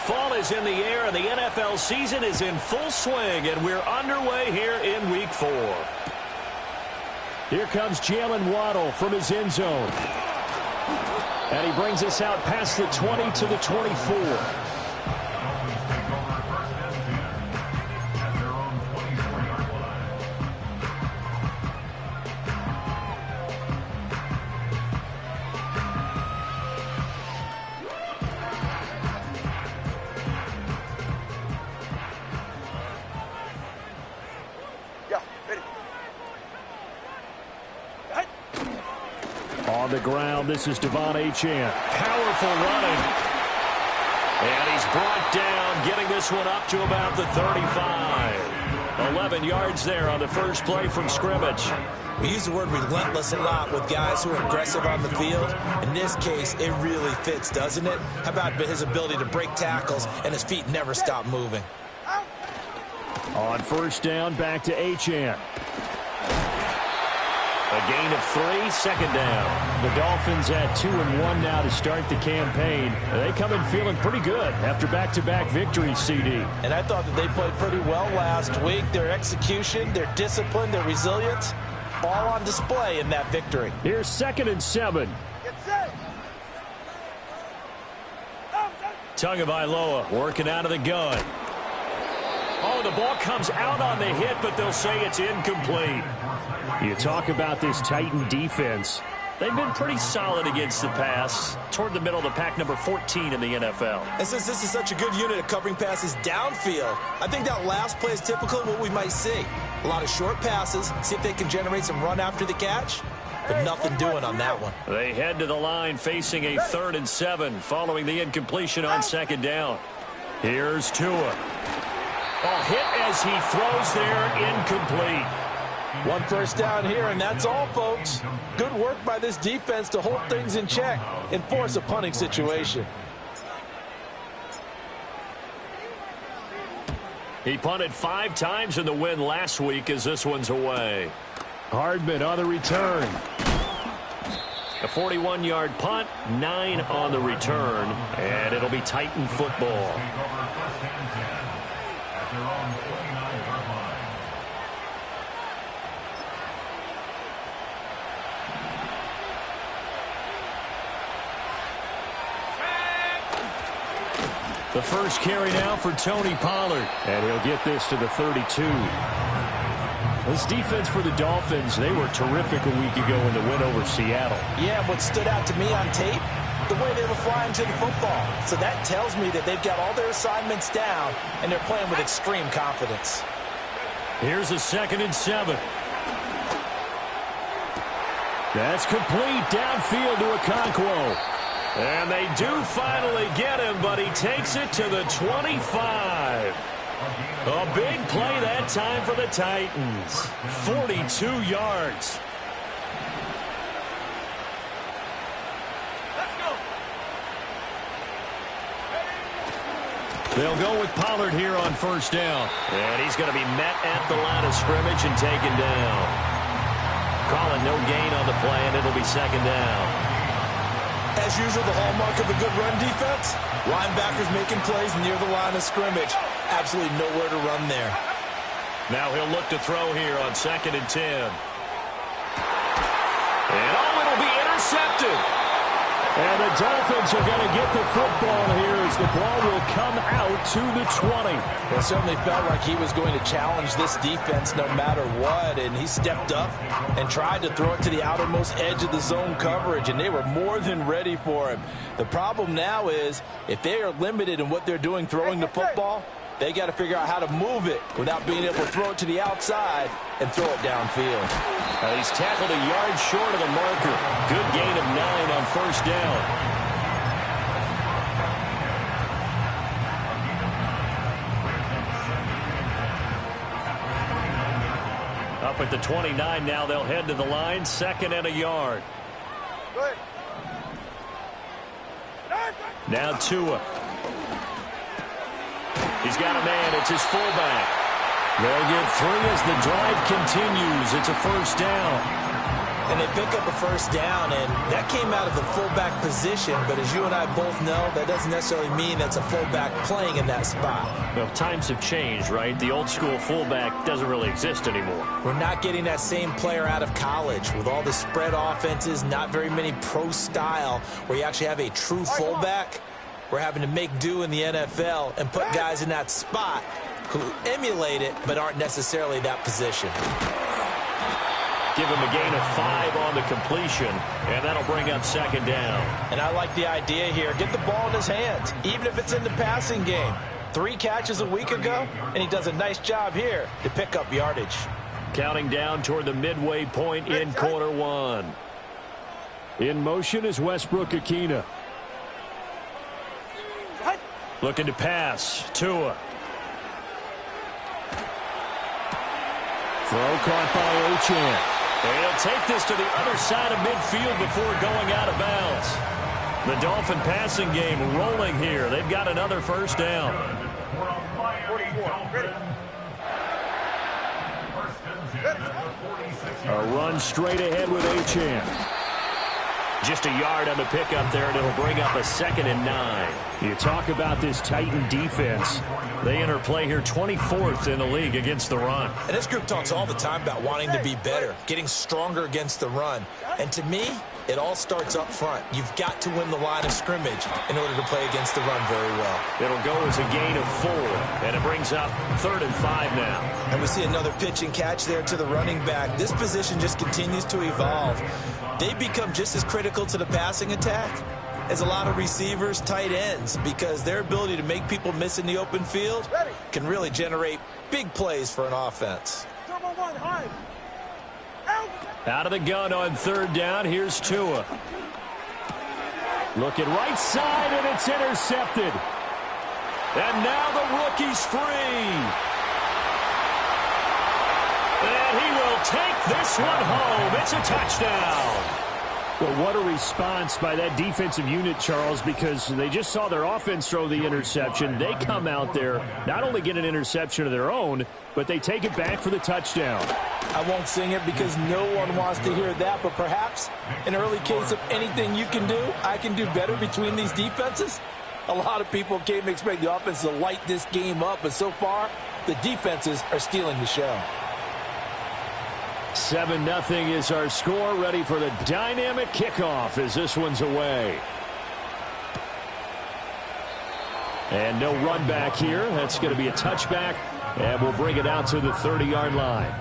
Fall is in the air, and the NFL season is in full swing, and we're underway here in Week 4. Here comes Jalen Waddle from his end zone. And he brings us out past the 20 to the 24. On the ground, this is Devon Achane. Powerful running. And he's brought down, getting this one up to about the 35. 11 yards there on the first play from scrimmage. We use the word relentless a lot with guys who are aggressive on the field. In this case, it really fits, doesn't it? How about his ability to break tackles and his feet never stop moving? On first down, back to Achane. A gain of 3, second down. The Dolphins at 2-1 now to start the campaign. They come in feeling pretty good after back-to-back victories, CD. And I thought that they played pretty well last week. Their execution, their discipline, their resilience, all on display in that victory. Here's 2nd and 7. Tagovailoa working out of the gun. Oh, the ball comes out on the hit, but they'll say it's incomplete. You talk about this Titan defense. They've been pretty solid against the pass. Toward the middle of the pack, number 14 in the NFL. And since this is such a good unit of covering passes downfield, I think that last play is typical of what we might see. A lot of short passes, see if they can generate some run after the catch, but nothing doing on that one. They head to the line facing a 3rd and 7 following the incompletion on 2nd down. Here's Tua. Oh, hit as he throws there, incomplete. 1 first down here, and that's all, folks. Good work by this defense to hold things in check and force a punting situation. He punted 5 times in the win last week as this one's away. Hardman on the return. A 41-yard punt, 9 on the return, and it'll be Titan football. The first carry now for Tony Pollard, and he'll get this to the 32. This defense for the Dolphins, they were terrific a week ago in the win over Seattle. Yeah, what stood out to me on tape, the way they were flying to the football. So that tells me that they've got all their assignments down, and they're playing with extreme confidence. Here's a 2nd and 7. That's complete downfield to Okonkwo. And they do finally get him, but he takes it to the 25. A big play that time for the Titans. 42 yards. Let's go. They'll go with Pollard here on first down. And he's going to be met at the line of scrimmage and taken down. Calling no gain on the play, and it'll be 2nd down. As usual, the hallmark of a good run defense, linebackers making plays near the line of scrimmage. Absolutely nowhere to run there. Now he'll look to throw here on 2nd and 10. And it'll be intercepted. And the Dolphins are going to get the football here as the ball will come out to the 20. It certainly felt like he was going to challenge this defense no matter what, and he stepped up and tried to throw it to the outermost edge of the zone coverage, and they were more than ready for him. The problem now is if they are limited in what they're doing throwing the football, they got to figure out how to move it without being able to throw it to the outside and throw it downfield. He's tackled a yard short of the marker. Good gain of 9 on first down. Up at the 29 now, they'll head to the line. 2nd and a yard. Now Tua. He's got a man. It's his fullback. They'll get 3 as the drive continues. It's a first down. And they pick up a first down, and that came out of the fullback position. But as you and I both know, that doesn't necessarily mean that's a fullback playing in that spot. Well, times have changed, right? The old school fullback doesn't really exist anymore. We're not getting that same player out of college with all the spread offenses, not very many pro style where you actually have a true fullback. We're having to make do in the NFL and put guys in that spot who emulate it but aren't necessarily that position. Give him a gain of 5 on the completion, and that'll bring up second down. And I like the idea here. Get the ball in his hands, even if it's in the passing game. 3 catches a week ago, and he does a nice job here to pick up yardage. Counting down toward the midway point in quarter 1. In motion is Westbrook-Akina. Looking to pass. Tua. Throw caught by Achane. And he'll take this to the other side of midfield before going out of bounds. The Dolphin passing game rolling here. They've got another first down. A run straight ahead with Achane. Just a yard on the pickup there, and it'll bring up a 2nd and 9. You talk about this Titan defense. They enter play here 24th in the league against the run. And this group talks all the time about wanting to be better, getting stronger against the run. And to me, it all starts up front. You've got to win the line of scrimmage in order to play against the run very well. It'll go as a gain of 4, and it brings up 3rd and 5 now. And we see another pitch and catch there to the running back. This position just continues to evolve. They become just as critical to the passing attack as a lot of receivers, tight ends, because their ability to make people miss in the open field can really generate big plays for an offense. Out of the gun on 3rd down. Here's Tua. Looking right side, and it's intercepted. And now the rookie's free. And he will take this one home. It's a touchdown. Well, what a response by that defensive unit, Charles, because they just saw their offense throw the interception. They come out there, not only get an interception of their own, but they take it back for the touchdown. I won't sing it because no one wants to hear that, but perhaps an early case of anything you can do, I can do better between these defenses. A lot of people came to expect the offense to light this game up, but so far, the defenses are stealing the show. 7-0 is our score. Ready for the dynamic kickoff as this one's away. And no run back here. That's going to be a touchback, and we'll bring it out to the 30-yard line.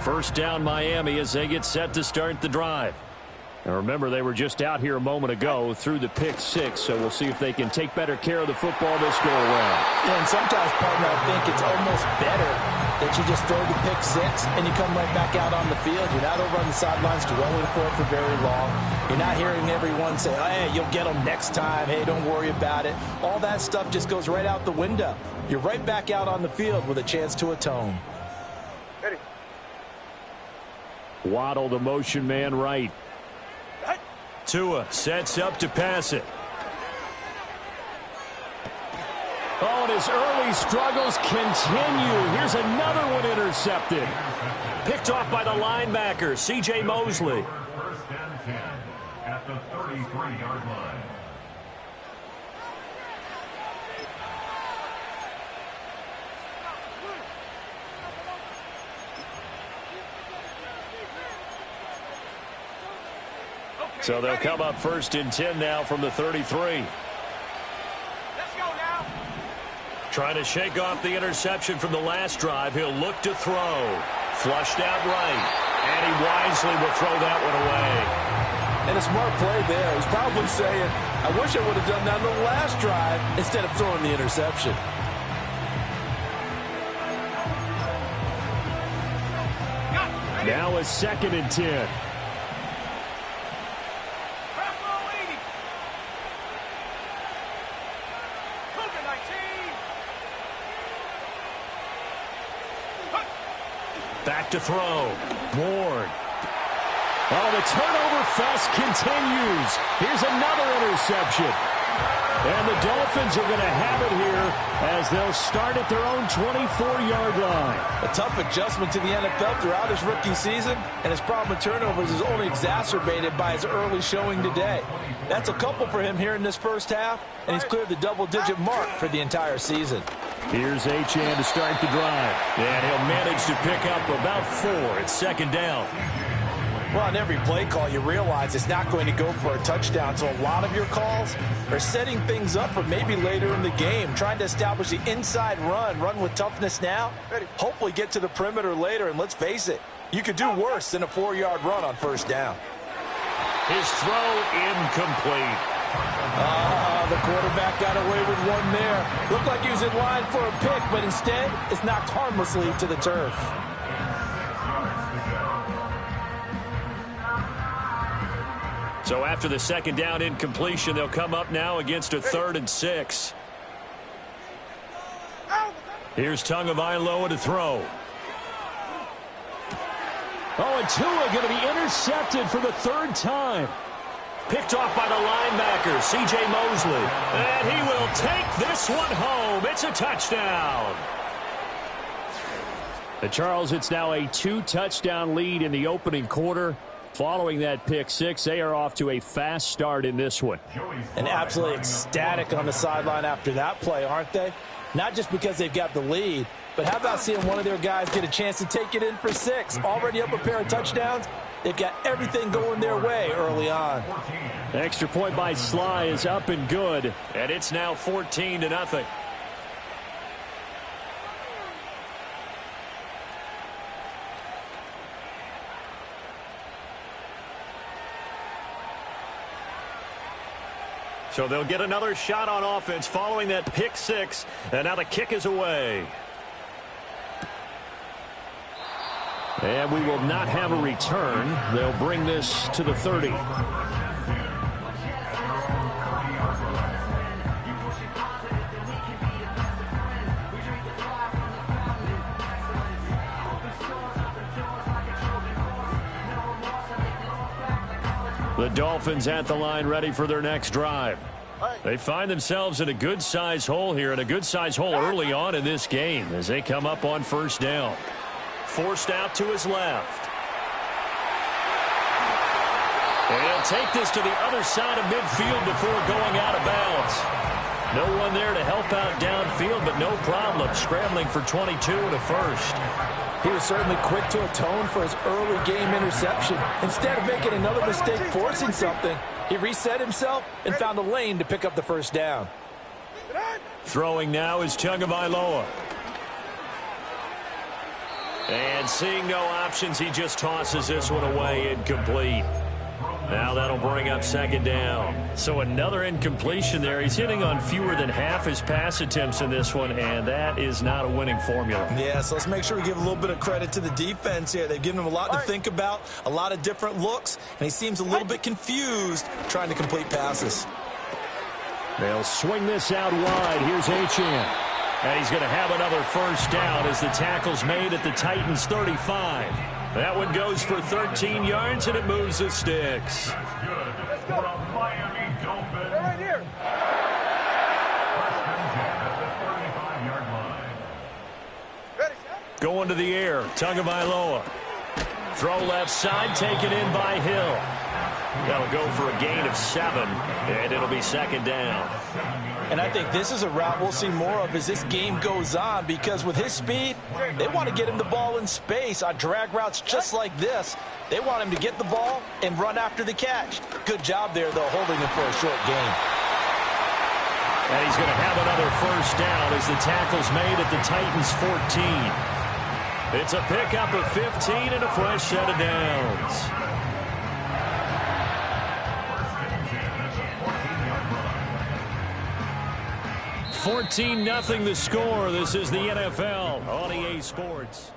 First down Miami as they get set to start the drive. And remember, they were just out here a moment ago through the pick 6, so we'll see if they can take better care of the football this go around. Yeah, and sometimes, partner, I think it's almost better that you just throw the pick 6 and you come right back out on the field. You're not over on the sidelines dwelling for it for very long. You're not hearing everyone say, oh, hey, you'll get them next time. Hey, don't worry about it. All that stuff just goes right out the window. You're right back out on the field with a chance to atone. Ready. Waddle, the motion man, right. Tua sets up to pass it. Oh, and his early struggles continue. Here's another one intercepted. Picked off by the linebacker, C.J. Mosley. First and 10 at the 33-yard line. So they'll come up first and 10 now from the 33. Let's go now. Trying to shake off the interception from the last drive. He'll look to throw. Flushed out right. And he wisely will throw that one away. And a smart play there. He's probably saying, I wish I would have done that on the last drive instead of throwing the interception. Now a 2nd and 10. Back to throw. Ward. Oh, the turnover fest continues. Here's another interception. And the Dolphins are going to have it here as they'll start at their own 24-yard line. A tough adjustment to the NFL throughout his rookie season, and his problem with turnovers is only exacerbated by his early showing today. That's a couple for him here in this first half, and he's cleared the double-digit mark for the entire season. Here's Achane to start the drive. And he'll manage to pick up about 4 at second down. Well, on every play call, you realize it's not going to go for a touchdown, so a lot of your calls are setting things up for maybe later in the game, trying to establish the inside run with toughness now, hopefully get to the perimeter later, and let's face it, you could do worse than a 4-yard run on first down. His throw incomplete. The quarterback got away with one there. Looked like he was in line for a pick, but instead, it's knocked harmlessly to the turf. So after the second down incompletion, they'll come up now against a 3rd and 6. Here's Tagovailoa to throw. Oh, and Tua going to be intercepted for the 3rd time. Picked off by the linebacker, C.J. Mosley. And he will take this one home. It's a touchdown. The Charles, it's now a 2-touchdown lead in the opening quarter. Following that pick six, they are off to a fast start in this one. And absolutely ecstatic on the sideline after that play, aren't they? Not just because they've got the lead, but how about seeing one of their guys get a chance to take it in for 6? Already up a pair of touchdowns. They've got everything going their way early on. The extra point by Sly is up and good, and it's now 14-0. So they'll get another shot on offense following that pick six, and now the kick is away. And we will not have a return. They'll bring this to the 30. The Dolphins at the line ready for their next drive. They find themselves in a good-sized hole here, and a good-sized hole early on in this game as they come up on first down. Forced out to his left. And he'll take this to the other side of midfield before going out of bounds. No one there to help out downfield, but no problem. Scrambling for 22 and a first. He was certainly quick to atone for his early game interception. Instead of making another mistake forcing something, he reset himself and found a lane to pick up the first down. Throwing now is Tagovailoa. And seeing no options, he just tosses this one away, incomplete. Now that'll bring up second down. So another incompletion there. He's hitting on fewer than half his pass attempts in this one, and that is not a winning formula. Yeah, so let's make sure we give a little bit of credit to the defense here. They've given him a lot to think about, a lot of different looks, and he seems a little bit confused trying to complete passes. They'll swing this out wide. Here's Achane. And he's going to have another first down as the tackle's made at the Titans' 35. That one goes for 13 yards, and it moves the sticks. Going to the air, Tagovailoa. Throw left side, taken in by Hill. That'll go for a gain of 7, and it'll be second down. And I think this is a route we'll see more of as this game goes on, because with his speed, they want to get him the ball in space on drag routes just like this. They want him to get the ball and run after the catch. Good job there, though, holding him for a short gain. And he's going to have another first down as the tackle's made at the Titans' 14. It's a pickup of 15 and a fresh set of downs. 14-0 the score. This is the NFL on EA Sports.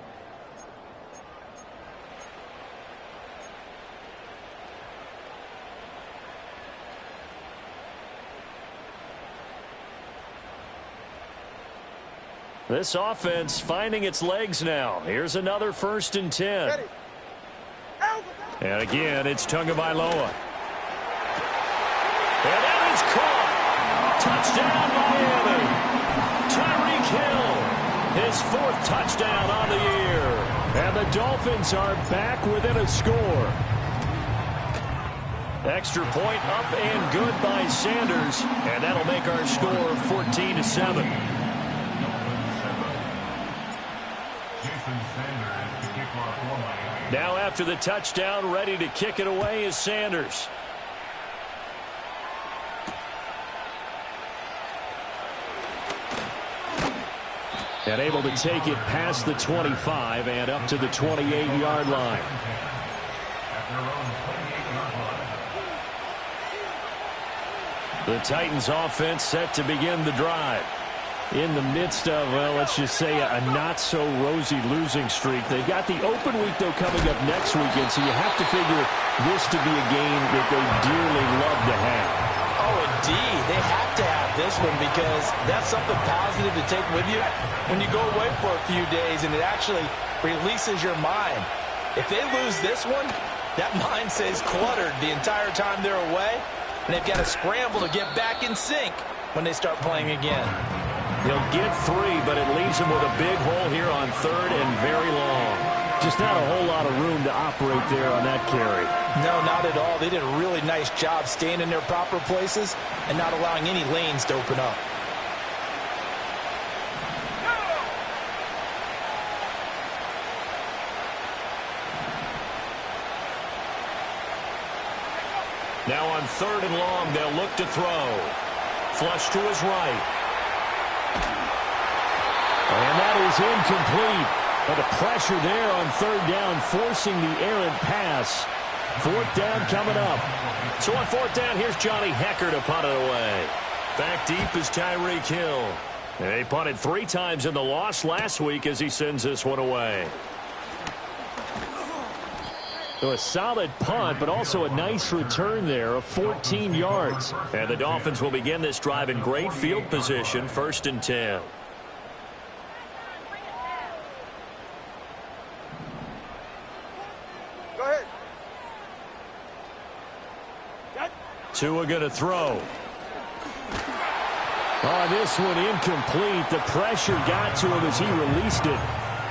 This offense finding its legs now. Here's another 1st and 10. Ready. And again, it's Tagovailoa. And that is caught. Touchdown, Miami. Tyreek Hill, his 4th touchdown on the year. And the Dolphins are back within a score. Extra point up and good by Sanders. And that'll make our score 14-7. Now after the touchdown, ready to kick it away is Sanders. And able to take it past the 25 and up to the 28-yard line. The Titans offense set to begin the drive. In the midst of, well, let's just say a not-so-rosy losing streak. They've got the open week, though, coming up next weekend, so you have to figure this to be a game that they dearly love to have. Oh, indeed. They have to have this one because that's something positive to take with you when you go away for a few days, and it actually releases your mind. If they lose this one, that mind stays cluttered the entire time they're away, and they've got to scramble to get back in sync when they start playing again. He'll get 3, but it leaves him with a big hole here on 3rd and very long. Just not a whole lot of room to operate there on that carry. No, not at all. They did a really nice job staying in their proper places and not allowing any lanes to open up. Now on 3rd and long, they'll look to throw. Flush to his right. And that is incomplete. But the pressure there on 3rd down, forcing the errant pass. 4th down coming up. So on 4th down, here's Johnny Hecker to punt it away. Back deep is Tyreek Hill. They punted 3 times in the loss last week as he sends this one away. So a solid punt, but also a nice return there of 14 yards. And the Dolphins will begin this drive in great field position, 1st and 10. Go ahead. Tua going to throw. Oh, this one incomplete. The pressure got to him as he released it.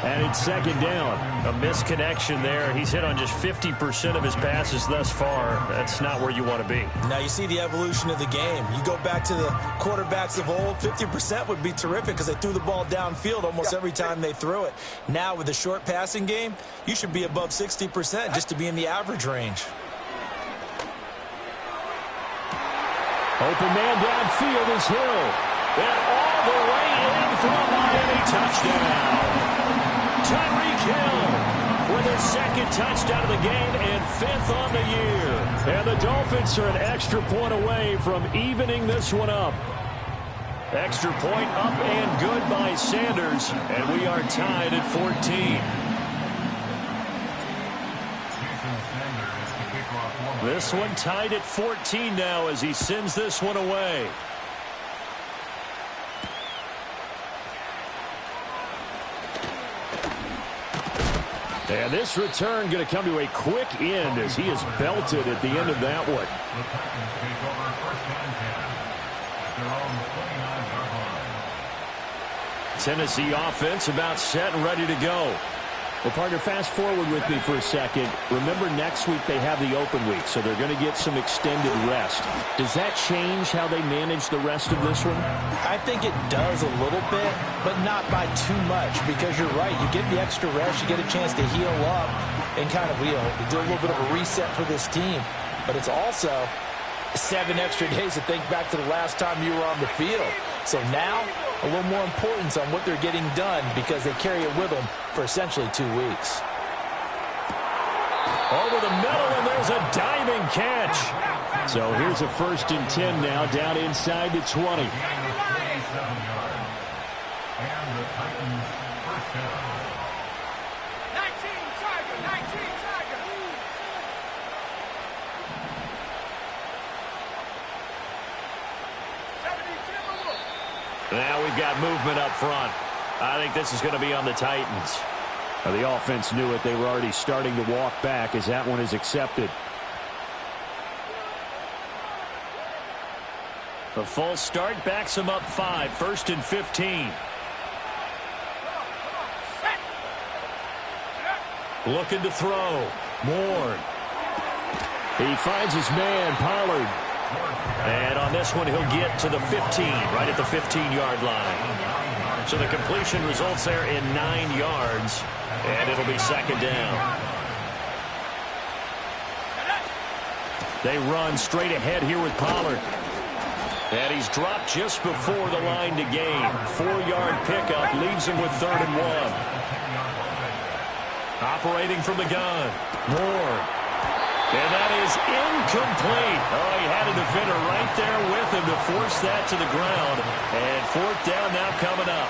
And it's 2nd down. A misconnection there. He's hit on just 50% of his passes thus far. That's not where you want to be. Now you see the evolution of the game. You go back to the quarterbacks of old, 50% would be terrific because they threw the ball downfield almost every time they threw it. Now with the short passing game, you should be above 60% just to be in the average range. Open man downfield is Hill. And all the way in for a Miami touchdown. Tyreek Hill with his 2nd touchdown of the game and 5th on the year. And the Dolphins are an extra point away from evening this one up. Extra point up and good by Sanders. And we are tied at 14. This one tied at 14 now as he sends this one away. And this return going to come to a quick end as he is belted at the end of that one. Tennessee offense about set and ready to go. Well, partner, fast forward with me for a second. Remember, next week they have the open week, so they're going to get some extended rest. Does that change how they manage the rest of this one? I think it does a little bit, but not by too much, because you're right. You get the extra rest, you get a chance to heal up and kind of, do a little bit of a reset for this team. But it's also 7 extra days to think back to the last time you were on the field. So now, a little more importance on what they're getting done because they carry it with them for essentially 2 weeks. Over the middle, and there's a diving catch. So here's a 1st and 10 now, down inside the 20. Now we've got movement up front. I think this is going to be on the Titans. The offense knew it. They were already starting to walk back as that one is accepted. The false start backs him up 5, 1st and 15. Looking to throw. Moore. He finds his man, Pollard. And on this one, he'll get to the 15, right at the 15-yard line. So the completion results there in 9 yards, and it'll be 2nd down. They run straight ahead here with Pollard. And he's dropped just before the line to gain. 4-yard pickup leaves him with 3rd and 1. Operating from the gun. Moore. And that is incomplete. Oh, he had a defender right there with him to force that to the ground. And 4th down now coming up.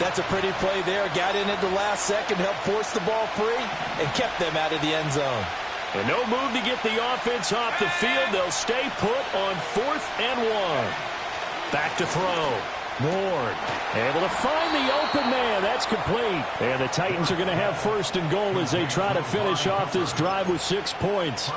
That's a pretty play there. Got in at the last second, helped force the ball free, and kept them out of the end zone. And no move to get the offense off the field. They'll stay put on 4th and 1. Back to throw. Moore able to find the open man. That's complete. And the Titans are going to have 1st and goal as they try to finish off this drive with 6 points.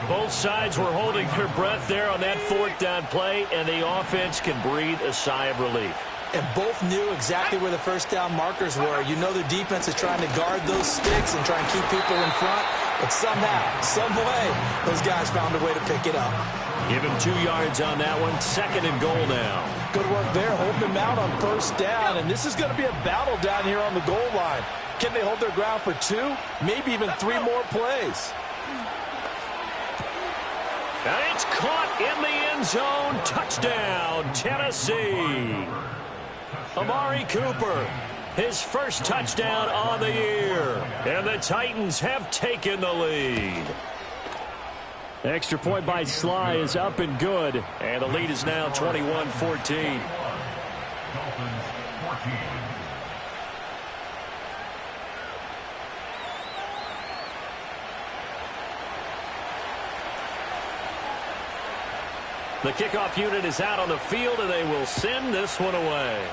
Both sides were holding their breath there on that 4th down play, and the offense can breathe a sigh of relief. And both knew exactly where the 1st down markers were. You know the defense is trying to guard those sticks and try and keep people in front. But somehow, some way, those guys found a way to pick it up. Give him 2 yards on that one. 2nd and goal now. Good work there, holding them out on 1st down. And this is going to be a battle down here on the goal line. Can they hold their ground for 2, maybe even 3 more plays? And it's caught in the end zone. Touchdown, Tennessee. Amari Cooper, his first touchdown on the year. And the Titans have taken the lead. Extra point by Sly is up and good. And the lead is now 21-14. The kickoff unit is out on the field, and they will send this one away.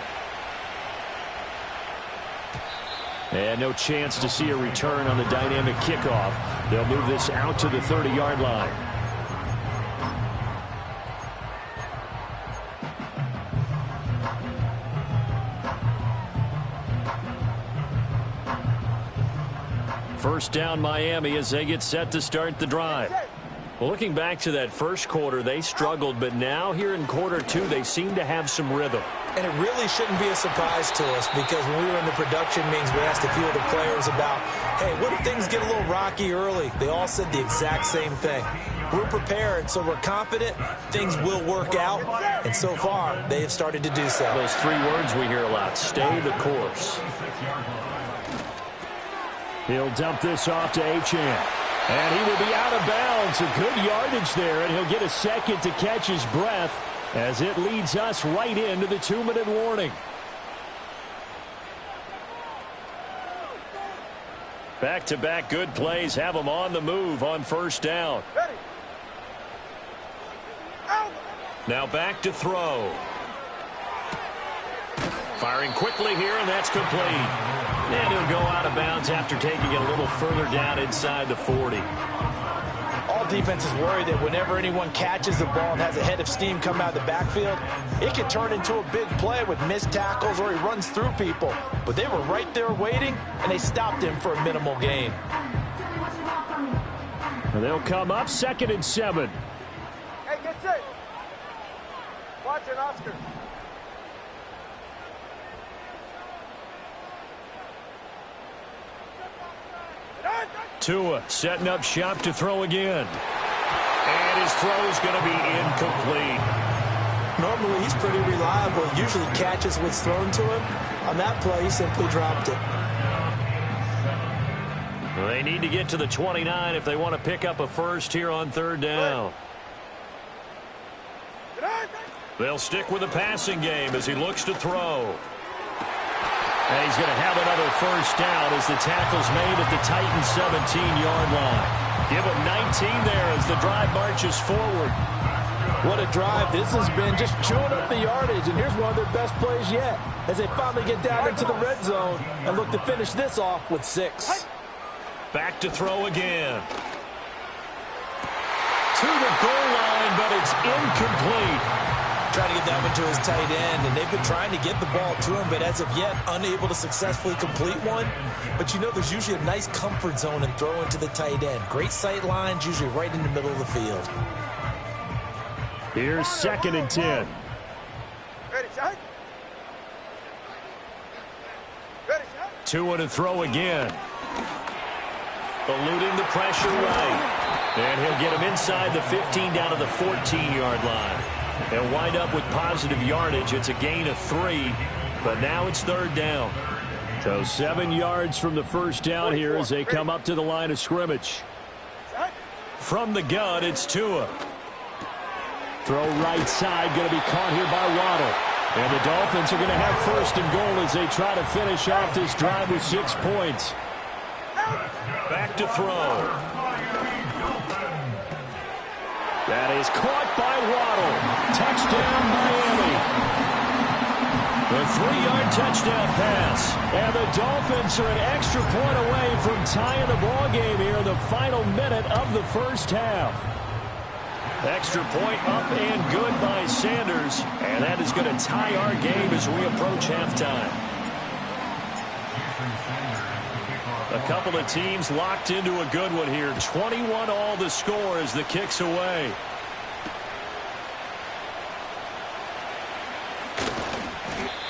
And no chance to see a return on the dynamic kickoff. They'll move this out to the 30-yard line. First down, Miami, as they get set to start the drive. Well, looking back to that first quarter, they struggled, but now here in quarter 2, they seem to have some rhythm. And it really shouldn't be a surprise to us, because when we were in the production meetings, we asked a few of the players about, hey, what if things get a little rocky early? They all said the exact same thing. We're prepared, so we're confident things will work out, and so far, they have started to do so. Those 3 words we hear a lot: stay the course. He'll dump this off to Achane. And he will be out of bounds. A good yardage there, and he'll get a second to catch his breath as it leads us right into the 2-minute warning. Back-to-back good plays have them on the move on first down. Now back to throw. Firing quickly here, and that's complete. And he'll go out of bounds after taking it a little further down inside the 40. All defenses worry that whenever anyone catches the ball and has a head of steam come out of the backfield, it can turn into a big play with missed tackles or he runs through people. But they were right there waiting, and they stopped him for a minimal gain. And they'll come up 2nd and 7. Hey, get set. Watch it, Oscar. Tua setting up shop to throw again. And his throw is going to be incomplete. Normally, he's pretty reliable. Usually catches what's thrown to him. On that play, he simply dropped it. Well, they need to get to the 29 if they want to pick up a first here on 3rd down. They'll stick with the passing game as he looks to throw. And he's going to have another first down as the tackle's made at the Titans' 17-yard line. Give him 19 there as the drive marches forward. What a drive this has been, just chewing up the yardage. And here's one of their best plays yet as they finally get down into the red zone and look to finish this off with 6. Back to throw again. To the goal line, but it's incomplete. Trying to get that one to his tight end, and they've been trying to get the ball to him, but as of yet, unable to successfully complete one. But you know, there's usually a nice comfort zone in throwing to the tight end. Great sight lines, usually right in the middle of the field. Here's 2nd and 10. Ready, shot. Ready, shot. 2 to throw again. Eluding the pressure right. And he'll get him inside the 15 down to the 14-yard line. They'll wind up with positive yardage. It's a gain of 3, but now it's 3rd down. So 7 yards from the first down here as they come up to the line of scrimmage. From the gun, it's Tua. Throw right side, going to be caught here by Waddle. And the Dolphins are going to have 1st and goal as they try to finish off this drive with 6 points. Back to throw. That is caught by Waddle. Touchdown, Miami. The 3-yard touchdown pass. And the Dolphins are an extra point away from tying the ball game here in the final minute of the first half. Extra point up and good by Sanders. And that is going to tie our game as we approach halftime. A couple of teams locked into a good one here. 21 all the score as the kick's away.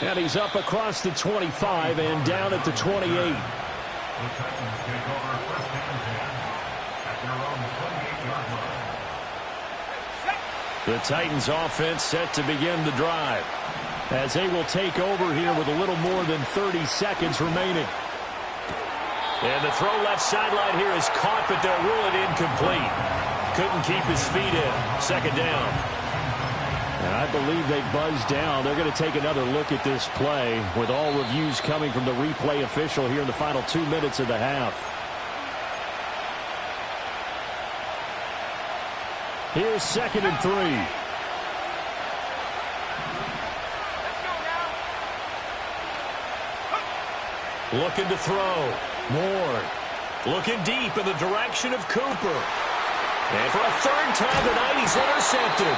And he's up across the 25 and down at the 28. The Titans take over 1st and 10 at their own 28-yard line. The Titans offense set to begin the drive as they will take over here with a little more than 30 seconds remaining. And the throw left sideline here is caught, but they'll rule it incomplete. Couldn't keep his feet in. 2nd down. And I believe they buzzed down. They're going to take another look at this play with all reviews coming from the replay official here in the final 2 minutes of the half. Here's 2nd and 3. Looking to throw. Moore looking deep in the direction of Cooper. And for a 3rd time tonight, he's intercepted.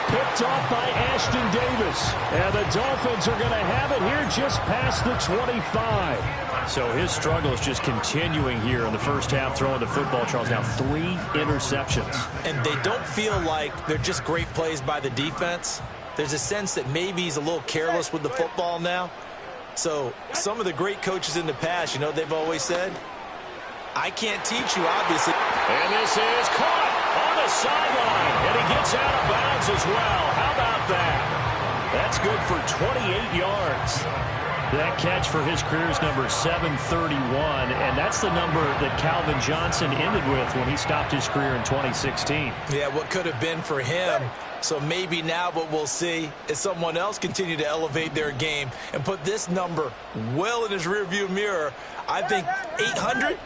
Picked off by Ashton Davis. And the Dolphins are going to have it here just past the 25. So his struggle is just continuing here in the first half, throwing the football. Charles, now 3 interceptions. And they don't feel like they're just great plays by the defense. There's a sense that maybe he's a little careless with the football now. So some of the great coaches in the past, you know, they've always said, I can't teach you, obviously. And this is caught on the sideline. And he gets out of bounds as well. How about that? That's good for 28 yards. That catch for his career is number 731, and that's the number that Calvin Johnson ended with when he stopped his career in 2016. Yeah, what could have been for him. So maybe now what we'll see is someone else continue to elevate their game and put this number well in his rearview mirror. I think 800,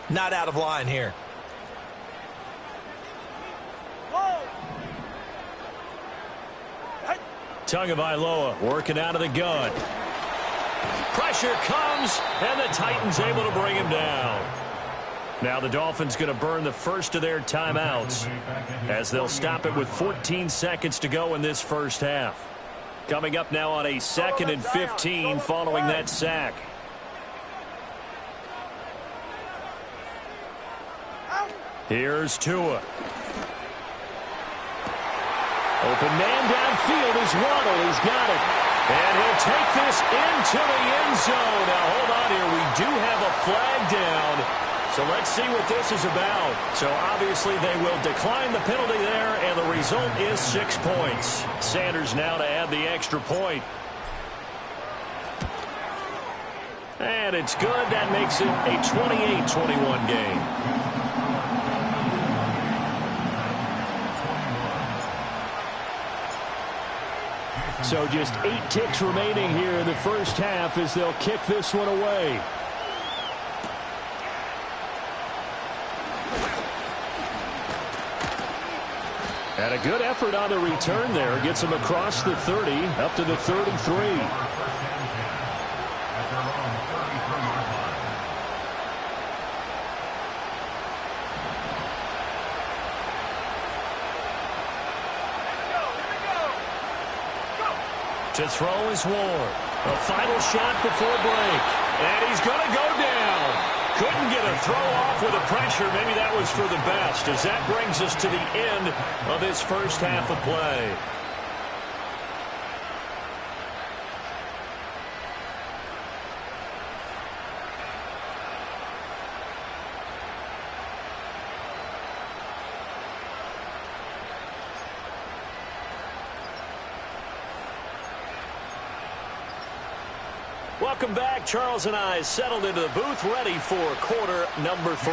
not out of line here. Tagovailoa working out of the gun. Pressure comes, and the Titans able to bring him down. Now the Dolphins going to burn the first of their timeouts as they'll stop it with 14 seconds to go in this first half. Coming up now on a 2nd and 15 following that sack. Here's Tua. Open man downfield is Waddle. He's got it. And he'll take this into the end zone. Now, hold on here. We do have a flag down. So let's see what this is about. So obviously they will decline the penalty there, and the result is 6 points. Sanders now to add the extra point. And it's good. That makes it a 28-21 game. So just 8 ticks remaining here in the first half as they'll kick this one away. And a good effort on the return there. Gets him across the 30, up to the 33. To throw is Ward. A final shot before break. And he's going to go down. Couldn't get a throw off with the pressure. Maybe that was for the best, as that brings us to the end of this first half of play. Welcome back. Charles and I settled into the booth, ready for quarter number 3.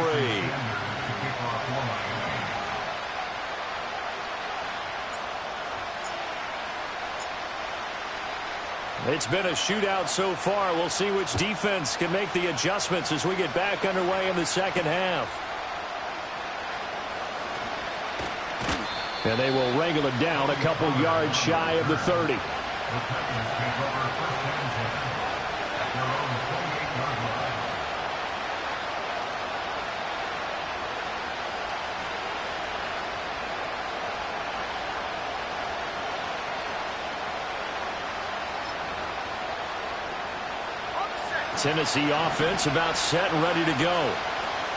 It's been a shootout so far. We'll see which defense can make the adjustments as we get back underway in the second half. And they will wrangle it down a couple yards shy of the 30. Tennessee offense about set and ready to go.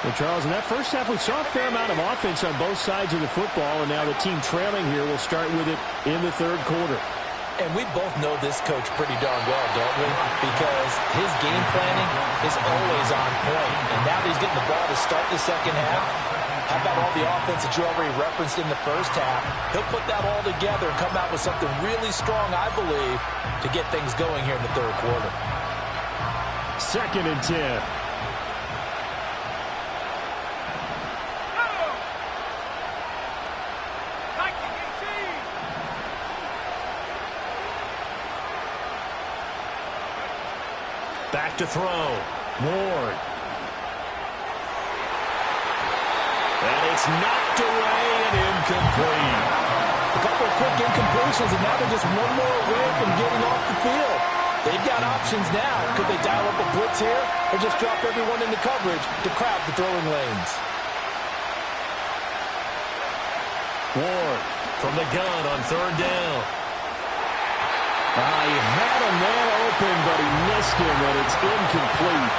Well, Charles, in that first half, we saw a fair amount of offense on both sides of the football, and now the team trailing here will start with it in the third quarter. And we both know this coach pretty darn well, don't we? Because his game planning is always on point. And now that he's getting the ball to start the second half, how about all the offense that you already referenced in the first half? He'll put that all together and come out with something really strong, I believe, to get things going here in the third quarter. 2nd and 10. Back to throw. Ward. And it's knocked away and incomplete. A couple of quick incompletions, and now they're just one more away from getting off the field. They've got options now. Could they dial up a blitz here or just drop everyone into coverage to crowd the throwing lanes? Ward from the gun on 3rd down. He had him there open, but he missed him, and it's incomplete.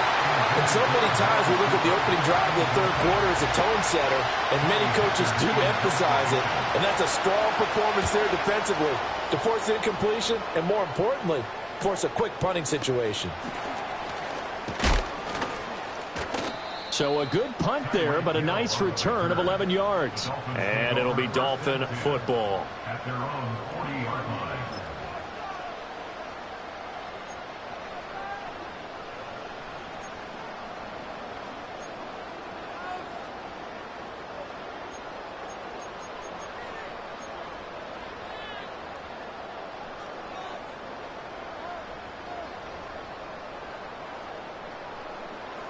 And so many times we look at the opening drive of the third quarter as a tone setter, and many coaches do emphasize it, and that's a strong performance there defensively to force incompletion and, more importantly, force a quick punting situation. So a good punt there, but a nice return of 11 yards. And it'll be Dolphin football. At their own 40-yard line.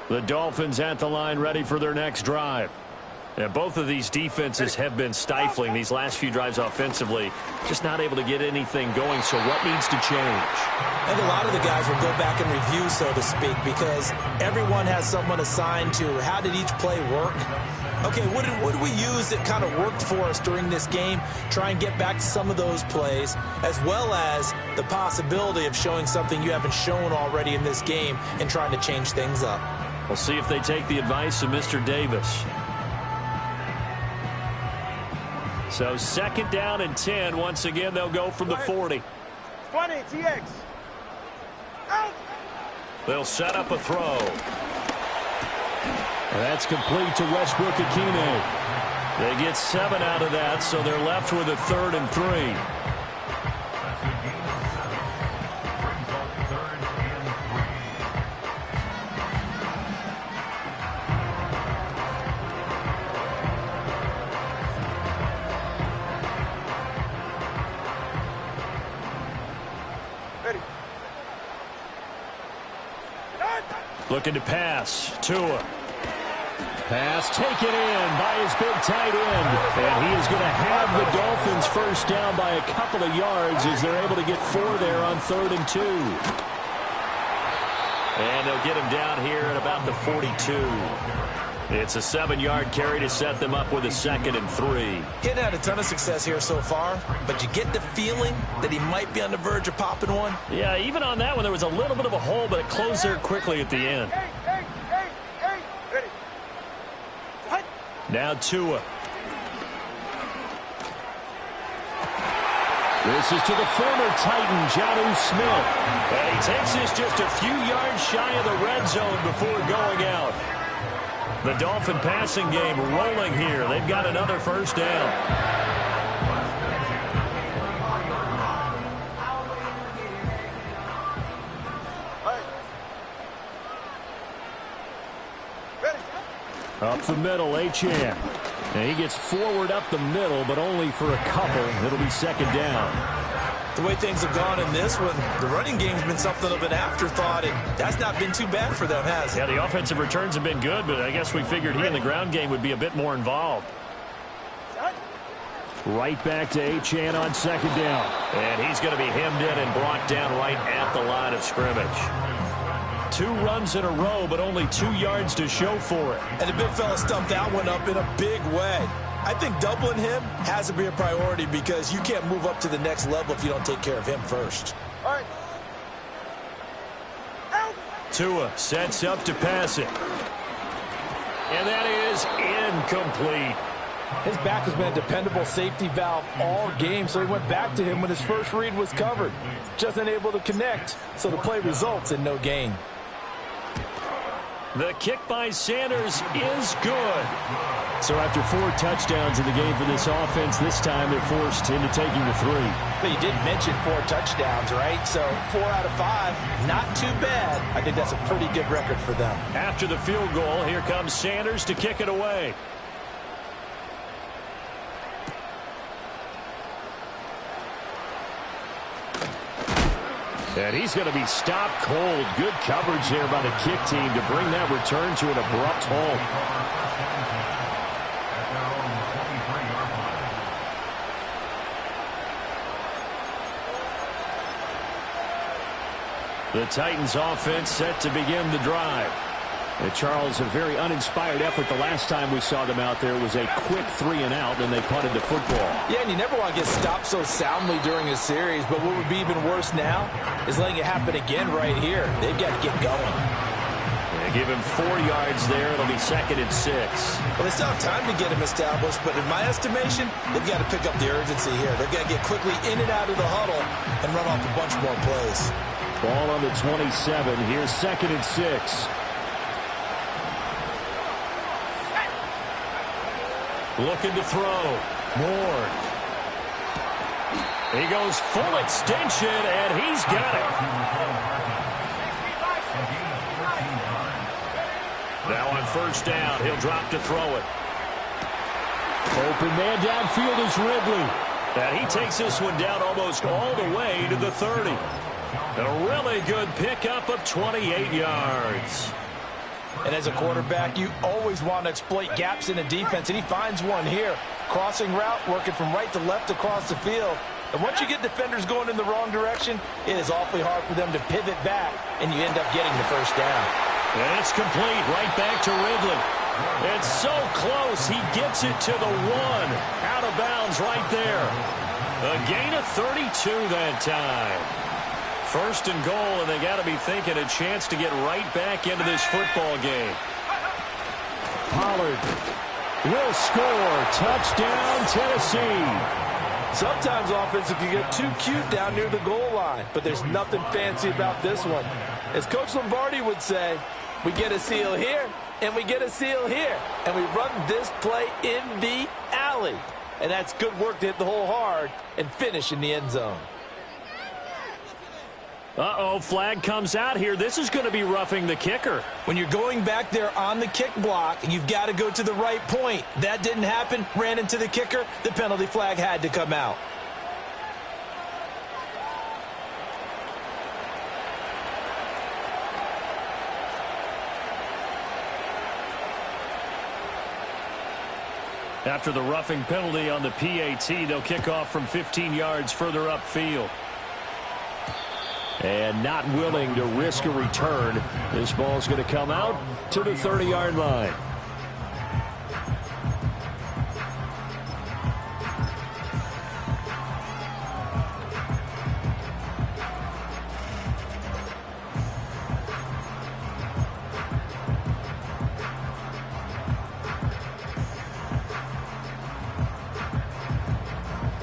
The Dolphins at the line, ready for their next drive. And both of these defenses have been stifling these last few drives offensively. Just not able to get anything going, so what needs to change? I think a lot of the guys will go back and review, so to speak, because everyone has someone assigned to how did each play work. Okay, what did we use that kind of worked for us during this game? Try and get back to some of those plays, as well as the possibility of showing something you haven't shown already in this game and trying to change things up. We'll see if they take the advice of Mr. Davis. So 2nd down and 10. Once again, they'll go from the 40. 20, TX. Out. They'll set up a throw. And that's complete to Westbrook-Ikhine. They get 7 out of that, so they're left with a 3rd and 3. Looking to pass. Tua. Pass taken in by his big tight end. And he is going to have the Dolphins first down by a couple of yards as they're able to get 4 there on 3rd and 2. And they'll get him down here at about the 42. It's a 7-yard carry to set them up with a 2nd and 3. He hadn't had a ton of success here so far, but you get the feeling that he might be on the verge of popping one. Yeah, even on that one, there was a little bit of a hole, but it closed there quickly at the end. Ready. Now Tua. This is to the former Titan, Jonnu Smith. And he takes this just a few yards shy of the red zone before going out. The Dolphin passing game rolling here. They've got another first down. Up the middle, Achane. And he gets forward up the middle, but only for a couple. It'll be 2nd down. The way things have gone in this one, the running game's been something of an afterthought, and that's not been too bad for them, has it? Yeah, the offensive returns have been good, but I guess we figured he in the ground game would be a bit more involved. Right back to Achane on 2nd down. And he's going to be hemmed in and brought down right at the line of scrimmage. 2 runs in a row, but only 2 yards to show for it. And the big fella stumped that one up in a big way. I think doubling him has to be a priority because you can't move up to the next level if you don't take care of him first. All right. Tua sets up to pass it. And that is incomplete. His back has been a dependable safety valve all game, so he went back to him when his first read was covered. Just unable to connect, so the play results in no gain. The kick by Sanders is good. So after 4 touchdowns in the game for this offense, this time they're forced into taking the 3. But you did mention 4 touchdowns, right? So 4 out of 5, not too bad. I think that's a pretty good record for them. After the field goal, here comes Sanders to kick it away. And he's going to be stopped cold. Good coverage there by the kick team to bring that return to an abrupt halt. The Titans offense set to begin the drive. And Charles, a very uninspired effort the last time we saw them out there was a quick 3 and out, and they punted the football. Yeah, and you never want to get stopped so soundly during a series, but what would be even worse now is letting it happen again right here. They've got to get going. They give him 4 yards there. It'll be 2nd and 6. Well, they still have time to get him established, but in my estimation, they've got to pick up the urgency here. They've got to get quickly in and out of the huddle and run off a bunch more plays. Ball on the 27. Here's 2nd and 6. Looking to throw. Ward. He goes full extension, and he's got it. Now on 1st down, he'll drop to throw it. Open man downfield is Ridley. And he takes this one down almost all the way to the 30. A really good pickup of 28 yards. And as a quarterback, you always want to exploit gaps in the defense, and he finds one here. Crossing route, working from right to left across the field. And once you get defenders going in the wrong direction, it is awfully hard for them to pivot back, and you end up getting the 1st down. And it's complete right back to Ridley. It's so close, he gets it to the 1. Out of bounds right there. A gain of 32 that time. 1st and goal, and they got to be thinking a chance to get right back into this football game. Pollard will score. Touchdown, Tennessee. Sometimes offensive can get too cute down near the goal line, but there's nothing fancy about this one. As Coach Lombardi would say, we get a seal here, and we get a seal here, and we run this play in the alley. And that's good work to hit the hole hard and finish in the end zone. Uh-oh, flag comes out here. This is going to be roughing the kicker. When you're going back there on the kick block, you've got to go to the right point. That didn't happen. Ran into the kicker. The penalty flag had to come out. After the roughing penalty on the PAT, they'll kick off from 15 yards further upfield. And not willing to risk a return. This ball's going to come out to the 30-yard line.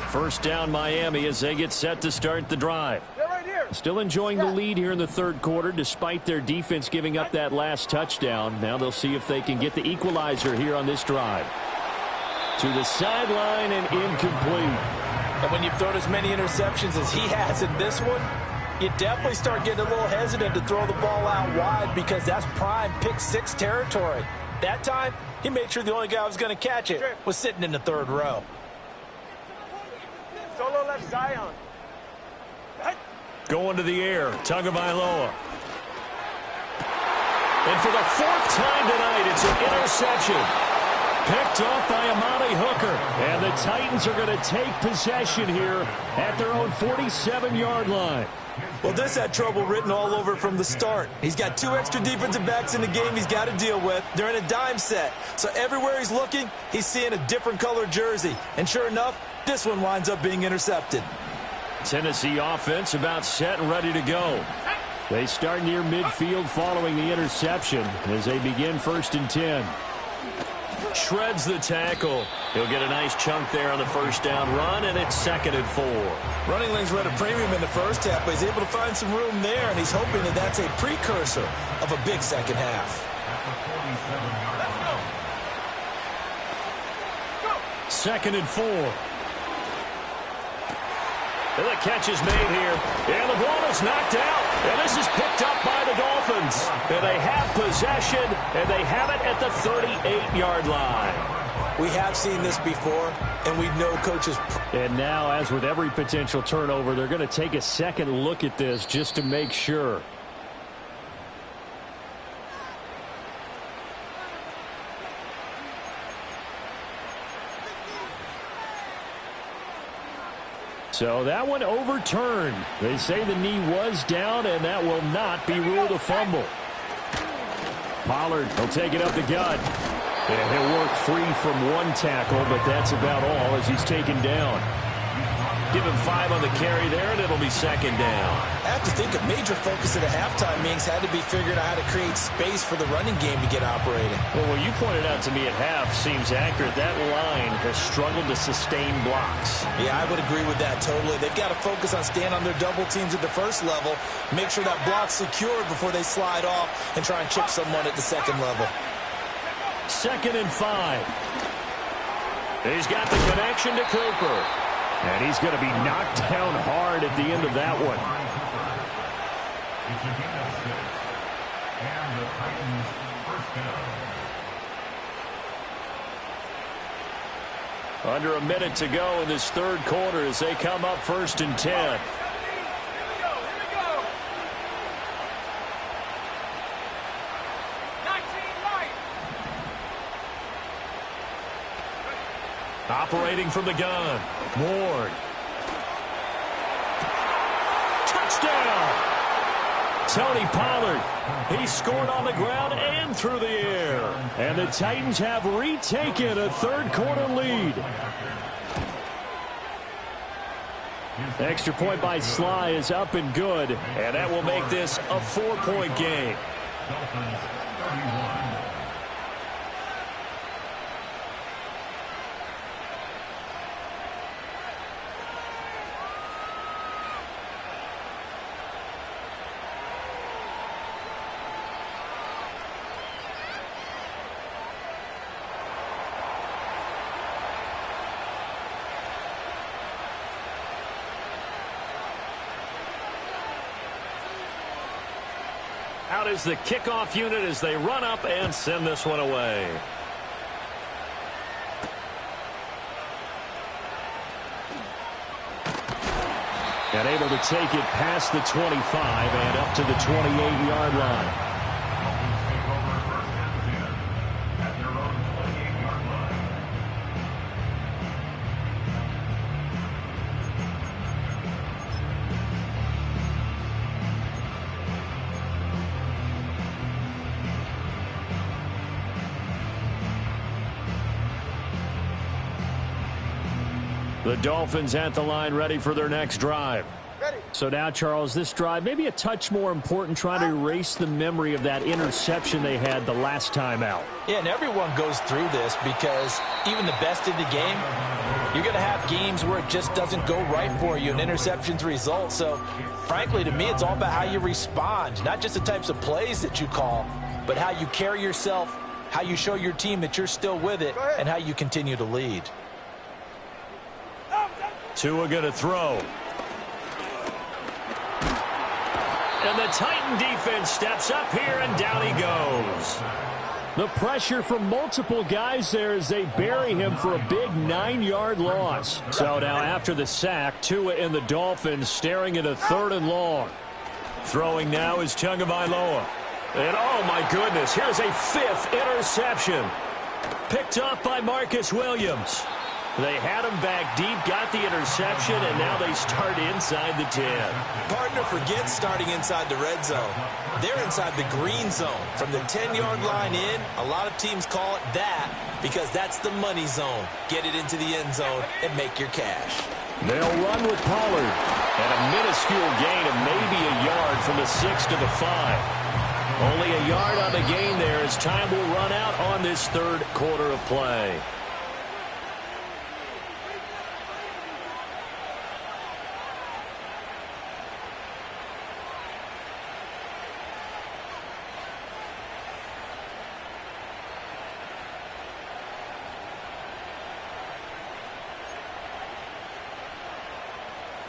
First down Miami as they get set to start the drive. Still enjoying the lead here in the third quarter despite their defense giving up that last touchdown. Now they'll see if they can get the equalizer here on this drive. To the sideline and incomplete. And when you've thrown as many interceptions as he has in this one, you definitely start getting a little hesitant to throw the ball out wide because that's prime pick six territory. That time, he made sure the only guy who was going to catch it was sitting in the third row. Solo left Zion. Going to the air, Tagovailoa. And for the fourth time tonight, it's an interception. Picked off by Amani Hooker. And the Titans are going to take possession here at their own 47-yard line. Well, this had trouble written all over from the start. He's got two extra defensive backs in the game he's got to deal with. They're in a dime set. So everywhere he's looking, he's seeing a different color jersey. And sure enough, this one winds up being intercepted. Tennessee offense about set and ready to go. They start near midfield following the interception as they begin 1st and 10. Shreds the tackle. He'll get a nice chunk there on the first down run, and it's 2nd and 4. Running lanes were at a premium in the first half, but he's able to find some room there, and he's hoping that that's a precursor of a big second half. 2nd and 4. And the catch is made here. And the ball is knocked out. And this is picked up by the Dolphins. And they have possession, and they have it at the 38-yard line. We have seen this before, and we know coaches. And now, as with every potential turnover, they're going to take a second look at this just to make sure. So that one overturned. They say the knee was down, and that will not be ruled a fumble. Pollard will take it up the gut. And he'll work free from one tackle, but that's about all as he's taken down. Give him 5 on the carry there, and it'll be 2nd down. I have to think a major focus at a halftime meetings had to be figuring out how to create space for the running game to get operating. Well, what you pointed out to me at half seems accurate. That line has struggled to sustain blocks. Yeah, I would agree with that totally. They've got to focus on staying on their double teams at the first level, make sure that block's secured before they slide off and try and chip someone at the second level. 2nd and 5. He's got the connection to Cooper. And he's going to be knocked down hard at the end of that one. It's a gain of 6. And the Titans first down. Under a minute to go in this third quarter as they come up 1st and 10. Operating from the gun. Ward. Touchdown! Tony Pollard. He scored on the ground and through the air. And the Titans have retaken a third quarter lead. Extra point by Sly is up and good. And that will make this a 4-point game. Dolphins 31. Out is the kickoff unit as they run up and send this one away. And able to take it past the 25 and up to the 28-yard line. Dolphins take over 1st and 10 at their own 28-yard line. The Dolphins at the line ready for their next drive. So now, Charles, this drive maybe a touch more important, trying to erase the memory of that interception they had the last time out. Yeah, and everyone goes through this because even the best in the game, you're going to have games where it just doesn't go right for you and interceptions result. So, frankly, to me, it's all about how you respond, not just the types of plays that you call, but how you carry yourself, how you show your team that you're still with it, and how you continue to lead. Tua going to throw. And the Titan defense steps up here, and down he goes. The pressure from multiple guys there as they bury him for a big 9-yard loss. So now after the sack, Tua and the Dolphins staring at a 3rd and long. Throwing now is Tagovailoa. And oh my goodness, here's a 5th interception. Picked off by Marcus Williams. They had him back deep, got the interception, and now they start inside the 10. Partner forgets starting inside the red zone. They're inside the green zone. From the 10-yard line in, a lot of teams call it that because that's the money zone. Get it into the end zone and make your cash. They'll run with Pollard. And a minuscule gain of maybe a yard from the 6 to the 5. Only a yard on the gain there as time will run out on this 3rd quarter of play.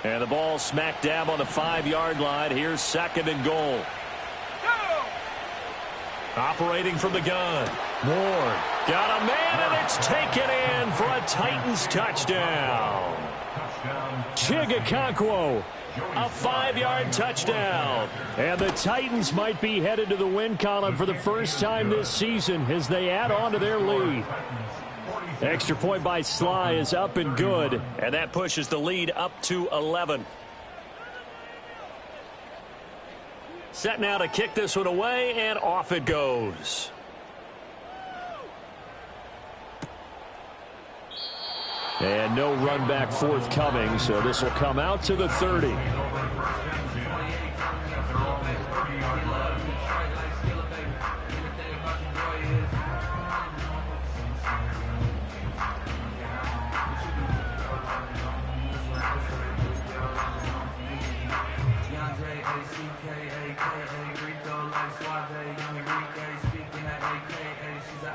And the ball smack dab on the 5-yard line. Here's 2nd and goal. Operating from the gun. Ward got a man, and it's taken in for a Titans touchdown. Chigakonkwo, a 5-yard touchdown. And the Titans might be headed to the win column for the first time this season as they add on to their lead. Extra point by Sly is up and good, and that pushes the lead up to 11. Set now to kick this one away, and off it goes. And no run back forthcoming, so this will come out to the 30.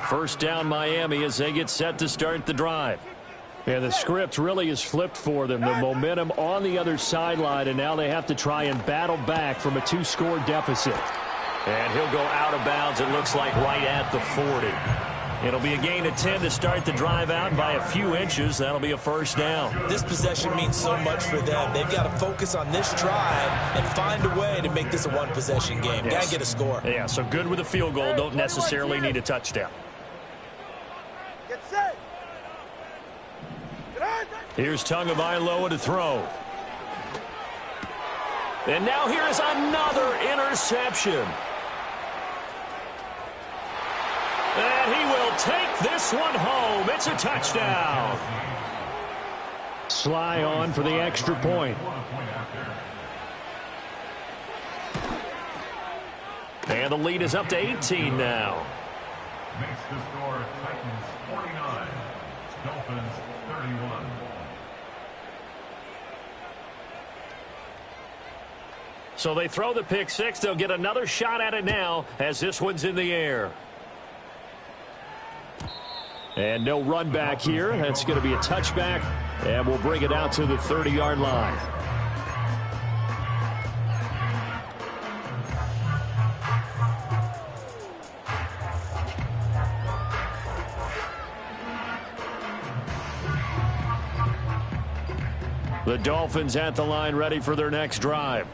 First down Miami as they get set to start the drive. And the script really is flipped for them. The momentum on the other sideline, and now they have to try and battle back from a 2-score deficit. And he'll go out of bounds, it looks like, right at the 40. It'll be a gain of 10 to start the drive out by a few inches. That'll be a first down. This possession means so much for them. They've got to focus on this drive and find a way to make this a one-possession game. Yes. Got to get a score. Yeah, so good with a field goal. Don't necessarily need a touchdown. Get set. Here's Tagovailoa to throw. And now here's another interception. And he will take this one home. It's a touchdown. Sly on for the extra point. And the lead is up to 18 now. Makes the score Titans 49, Dolphins 31. So they throw the pick six. They'll get another shot at it now as this one's in the air. And no run back here. That's going to be a touchback. And we'll bring it out to the 30-yard line. The Dolphins at the line ready for their next drive.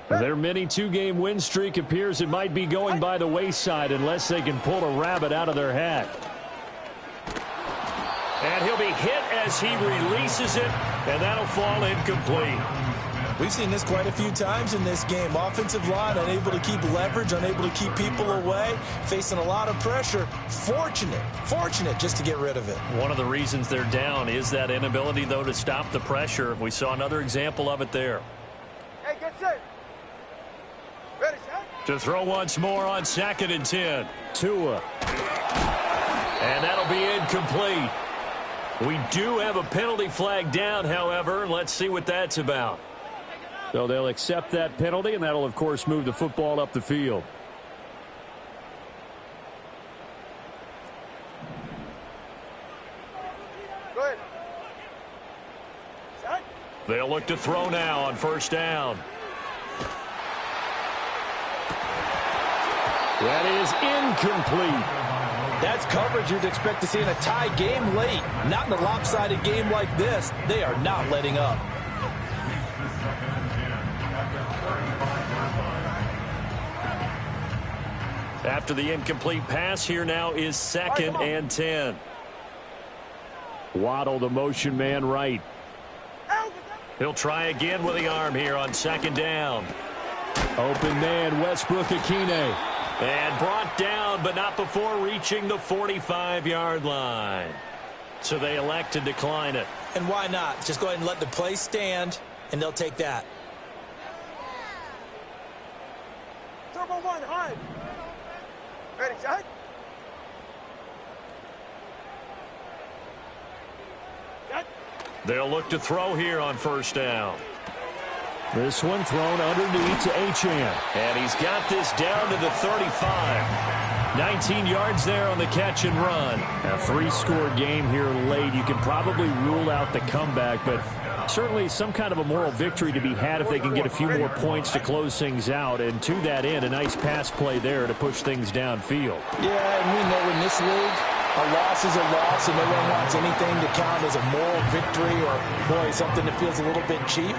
Their mini two-game win streak appears it might be going by the wayside unless they can pull a rabbit out of their hat. And he'll be hit as he releases it, and that'll fall incomplete. We've seen this quite a few times in this game. Offensive line unable to keep leverage, unable to keep people away, facing a lot of pressure. Fortunate just to get rid of it. One of the reasons they're down is that inability, though, to stop the pressure. We saw another example of it there. Hey, get set. Ready, shot. To throw once more on 2nd and 10. Tua. And that'll be incomplete. We do have a penalty flag down, however. Let's see what that's about. So they'll accept that penalty, and that'll, of course, move the football up the field. Go ahead. Shot. They'll look to throw now on 1st down. That is incomplete. That's coverage you'd expect to see in a tie game late. Not in a lopsided game like this. They are not letting up. After the incomplete pass, here now is 2nd and 10. Waddle, the motion man, right. He'll try again with the arm here on 2nd down. Open man, Westbrook-Akine. And brought down, but not before reaching the 45-yard line. So they elect to decline it. And why not? Just go ahead and let the play stand, and they'll take that. Turbo 1, high. Ready, shot. Shot. They'll look to throw here on 1st down. This one thrown underneath to Achane. And he's got this down to the 35. 19 yards there on the catch and run. A 3-score game here late. You can probably rule out the comeback, but certainly some kind of a moral victory to be had if they can get a few more points to close things out. And to that end, a nice pass play there to push things downfield. Yeah, and we know in this league, a loss is a loss, and no one wants anything to count as a moral victory or, boy, something that feels a little bit cheap.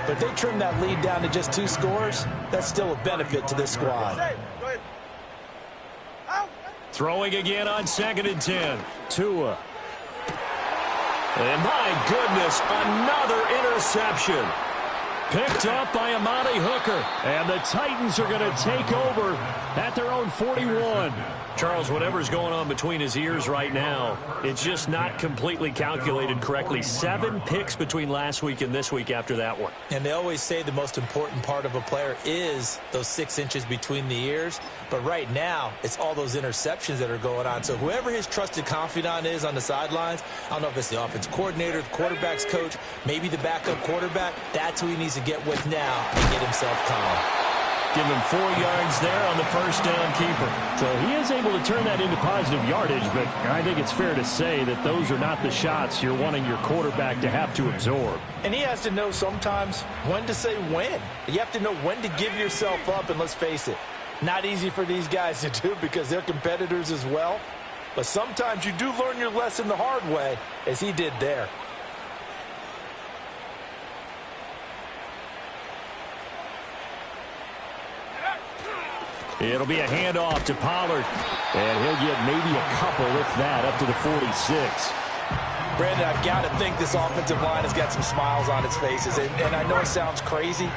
But if they trim that lead down to just 2 scores, that's still a benefit to this squad. Go ahead. Out. Throwing again on 2nd and 10. Tua. And my goodness, another interception. Picked up by Amani Hooker. And the Titans are going to take over at their own 41. Charles, whatever's going on between his ears right now, it's just not completely calculated correctly. 7 picks between last week and this week after that one. And they always say the most important part of a player is those 6 inches between the ears. But right now, it's all those interceptions that are going on. So whoever his trusted confidant is on the sidelines, I don't know if it's the offense coordinator, the quarterback's coach, maybe the backup quarterback, that's who he needs to get with now and get himself calm. Give him 4 yards there on the 1st down keeper. So he is able to turn that into positive yardage, but I think it's fair to say that those are not the shots you're wanting your quarterback to have to absorb. And he has to know sometimes when to say when. You have to know when to give yourself up, and let's face it, not easy for these guys to do because they're competitors as well. But sometimes you do learn your lesson the hard way, as he did there. It'll be a handoff to Pollard. And he'll get maybe a couple, if that, up to the 46. Brandon, I've got to think this offensive line has got some smiles on its faces. And I know it sounds crazy,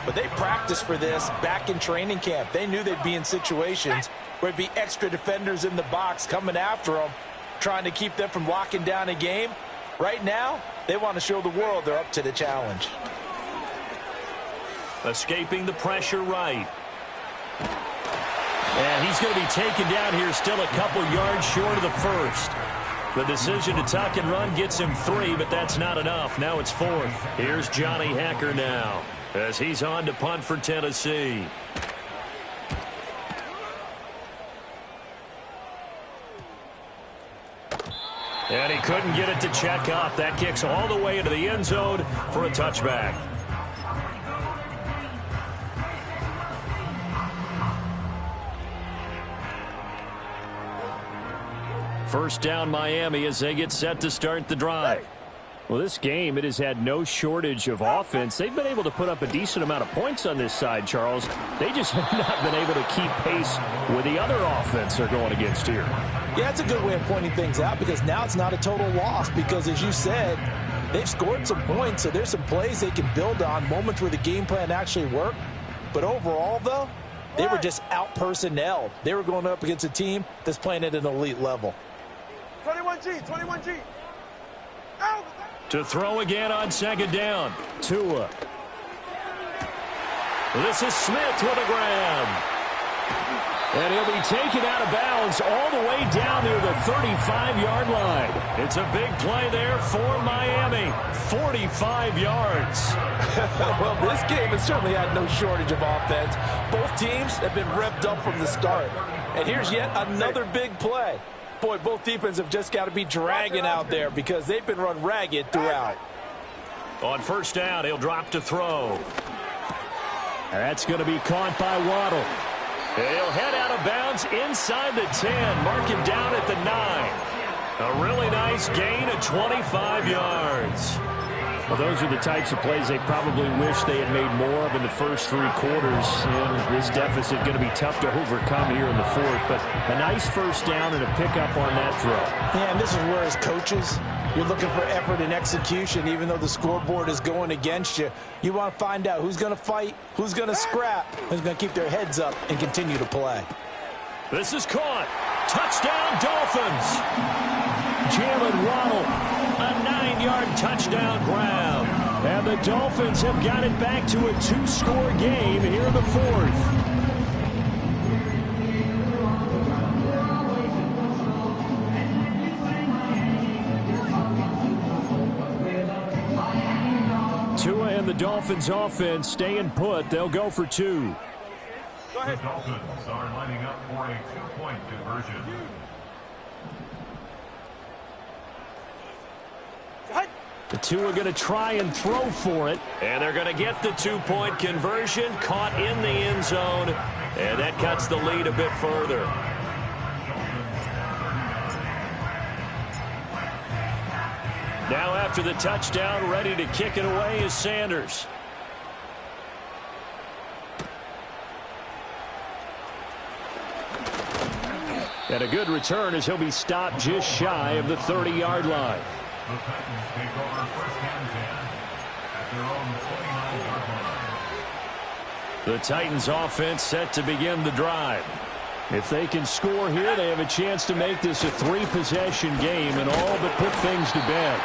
but they practiced for this back in training camp. They knew they'd be in situations where it'd be extra defenders in the box coming after them, trying to keep them from locking down a game. Right now, they want to show the world they're up to the challenge. Escaping the pressure right. And he's going to be taken down here still a couple yards short of the 1st. The decision to tuck and run gets him 3, but that's not enough. Now it's 4th. Here's Johnny Hekker now as he's on to punt for Tennessee. And he couldn't get it to check up. That kicks all the way into the end zone for a touchback. First down Miami as they get set to start the drive. Well, this game, it has had no shortage of offense. They've been able to put up a decent amount of points on this side, Charles. They just have not been able to keep pace with the other offense they're going against here. Yeah, that's a good way of pointing things out because now it's not a total loss because, as you said, they've scored some points, so there's some plays they can build on, moments where the game plan actually worked. But overall, though, they were just out-personnel. They were going up against a team that's playing at an elite level. 21G, 21G. Out. To throw again on second down. Tua. This is Smith with a grab. And he'll be taken out of bounds all the way down near the 35-yard line. It's a big play there for Miami. 45 yards. Well, this game has certainly had no shortage of offense. Both teams have been revved up from the start. And here's yet another big play. Boy, both defenses have just got to be dragging out there because they've been run ragged throughout. On first down, he'll drop to throw. That's going to be caught by Waddle. He'll head out of bounds inside the 10, mark him down at the 9. A really nice gain of 25 yards. Well, those are the types of plays they probably wish they had made more of in the first 3 quarters. And this deficit going to be tough to overcome here in the 4th. But a nice first down and a pickup on that throw. Yeah, and this is where, as coaches, you're looking for effort and execution. Even though the scoreboard is going against you, you want to find out who's going to fight, who's going to scrap, who's going to keep their heads up and continue to play. This is caught. Touchdown, Dolphins. Jalen Waddle, a 9-yard touchdown grab. And the Dolphins have got it back to a 2-score game here in the 4th. Tua and the Dolphins offense staying put. They'll go for 2. Go ahead. The Dolphins are lining up for a 2-point conversion. The two are going to try and throw for it. And they're going to get the 2-point conversion. Caught in the end zone. And that cuts the lead a bit further. Now after the touchdown, ready to kick it away is Sanders. And a good return as he'll be stopped just shy of the 30-yard line. The Titans take over first and 10 at their own 29-yard line. The Titans offense set to begin the drive. If they can score here, they have a chance to make this a 3-possession game and all but put things to bed.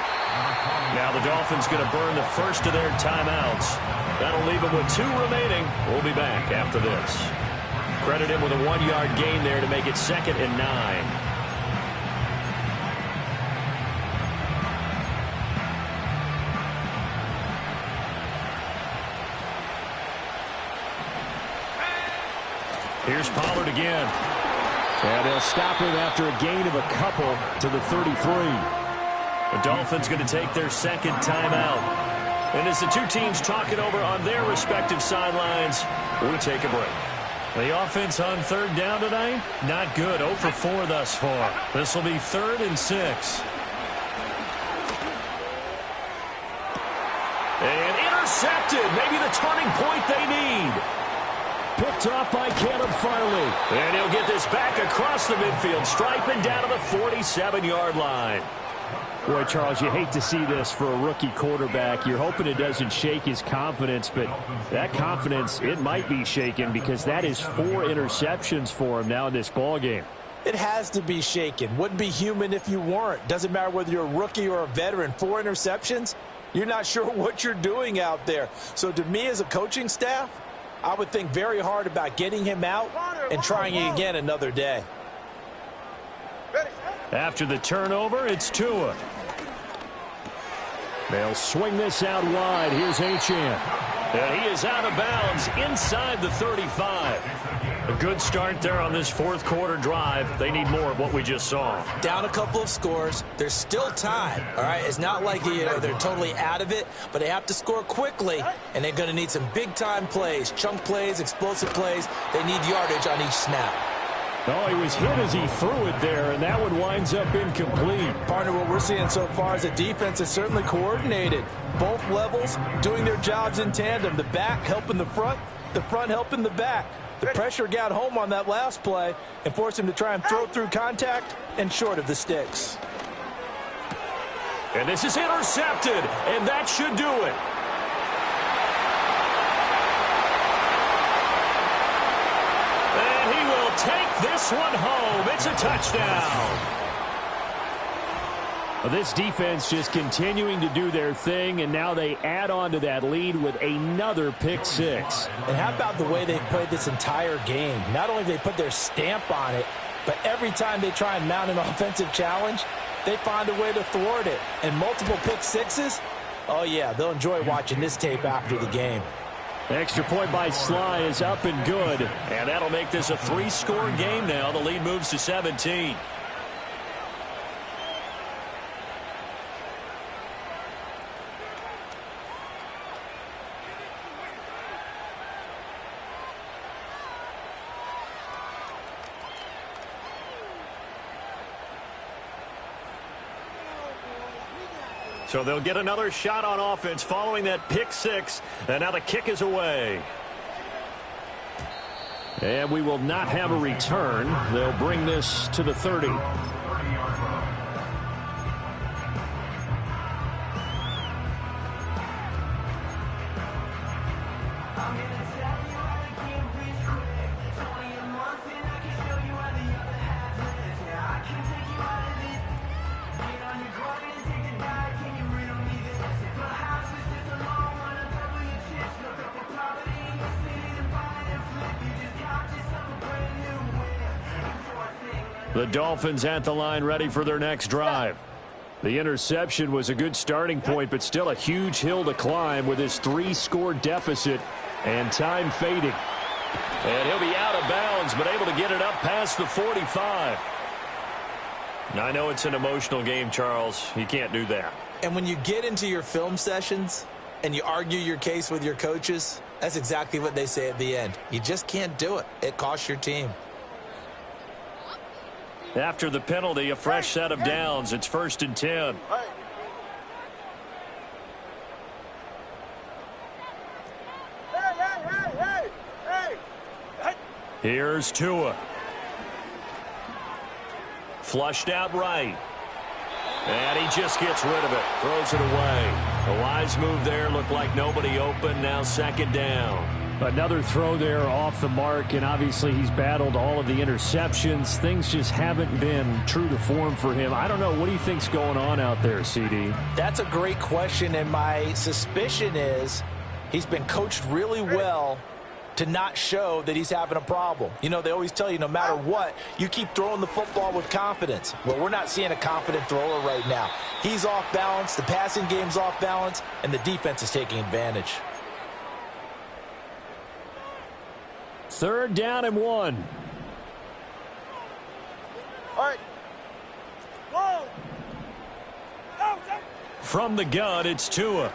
Now the Dolphins going to burn the first of their timeouts. That'll leave them with 2 remaining. We'll be back after this. Credit him with a 1-yard gain there to make it 2nd and 9. Here's Pollard again. And they'll stop him after a gain of a couple to the 33. The Dolphins going to take their 2nd timeout. And as the 2 teams talk it over on their respective sidelines, we take a break. The offense on 3rd down tonight, not good. 0 for 4 thus far. This will be 3rd and 6. And intercepted. Maybe the turning point they need. Picked off by Caleb Farley. And he'll get this back across the midfield, striping down to the 47-yard line. Boy, Charles, you hate to see this for a rookie quarterback. You're hoping it doesn't shake his confidence, but that confidence, it might be shaken because that is 4 interceptions for him now in this ballgame. It has to be shaken. Wouldn't be human if you weren't. Doesn't matter whether you're a rookie or a veteran. 4 interceptions, you're not sure what you're doing out there. So to me as a coaching staff, I would think very hard about getting him out and trying it again another day. After the turnover, it's Tua. They'll swing this out wide. Here's Achane. And he is out of bounds inside the 35. A good start there on this 4th quarter drive. They need more of what we just saw. Down a couple of scores. There's still time. All right, it's not like they're totally out of it, but they have to score quickly, and they're going to need some big-time plays, chunk plays, explosive plays. They need yardage on each snap. Oh, he was hit as he threw it there, and that one winds up incomplete. Partner, what we're seeing so far is the defense is certainly coordinated. Both levels doing their jobs in tandem. The back helping the front helping the back. The pressure got home on that last play and forced him to try and throw through contact and short of the sticks. And this is intercepted, and that should do it. And he will take this one home. It's a touchdown. This defense just continuing to do their thing, and now they add on to that lead with another pick six. And how about the way they've played this entire game? Not only have they put their stamp on it, but every time they try and mount an offensive challenge, they find a way to thwart it. And multiple pick sixes, oh yeah, they'll enjoy watching this tape after the game. Extra point by Sly is up and good, and that'll make this a 3-score game now. The lead moves to 17. So they'll get another shot on offense following that pick six. And now the kick is away. And we will not have a return. They'll bring this to the 30. The Dolphins at the line ready for their next drive. The interception was a good starting point, but still a huge hill to climb with his 3-score deficit and time fading. And he'll be out of bounds, but able to get it up past the 45. I know it's an emotional game, Charles. You can't do that. And when you get into your film sessions and you argue your case with your coaches, that's exactly what they say at the end. You just can't do it. It costs your team. After the penalty, a fresh set of downs. It's 1st and 10. Here's Tua. Flushed out right. And he just gets rid of it. Throws it away. A wise move there. Looked like nobody open. Now 2nd down. Another throw there off the mark, and obviously he's battled all of the interceptions. Things just haven't been true to form for him. I don't know. What do you think's going on out there, CD? That's a great question, and my suspicion is he's been coached really well to not show that he's having a problem. You know, they always tell you no matter what, you keep throwing the football with confidence. Well, we're not seeing a confident thrower right now. He's off balance, the passing game's off balance, and the defense is taking advantage. 3rd down and 1. All right. Whoa. From the gun, it's Tua.